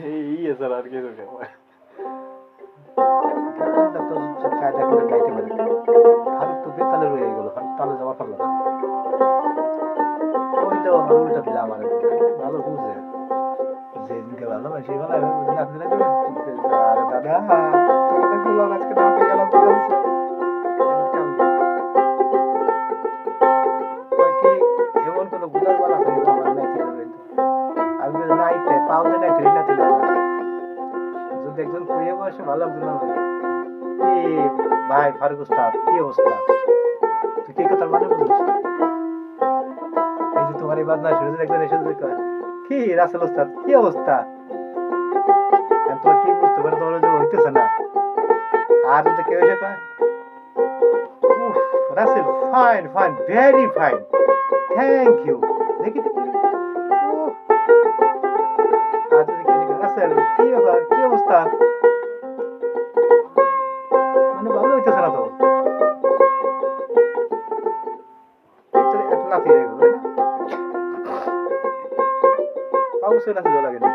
এই এছাড়া আর কিছু কেন? গানটা তো কায়দা করে গাইতে পারে। ফারুক তো বেতালে রয়ে গেল, তালে যাওয়া পারলো না। ওই তো আমার উল্টা দিলে আমার ভালো বুঝে, যেদিনকে ভালোবাসি ভালো ওদিন আপনি না দেবেন। আরে দাদা তোকে তো গুলো আজকে নামতে গেলাম বলছে কি এমন কোনো গুদার বাল আছে কিন্তু আমার নাইতে যাবে, আমি যদি নাইতে পাও যে নাইতে নাইতে না, যদি একজন কইয়ে বসে ভালো একজন না কি ভাই ফারুক উস্তাদ কি অবস্থা, তুই কি কথার মানে বুঝিস? এই যে তোমার এই বাজনা শুনে যদি একজন এসে যদি কয় কি রাসেল উস্তাদ কি অবস্থা, তোমার কি বুঝতে পারে তোমার যে হইতেছে না, আর যদি কেউ এসে কয় উফ Russell fine fine very fine thank you, দেখি দেখি উফ, আর যদি কেউ এসে কয় রাসেল কি ব্যাপার কি অবস্থা, মানে ভালো হইতেছে না তো, এই তো একটা নাতি হয়ে গেল তাই না, অবশ্যই নাতি ভালো লাগে না।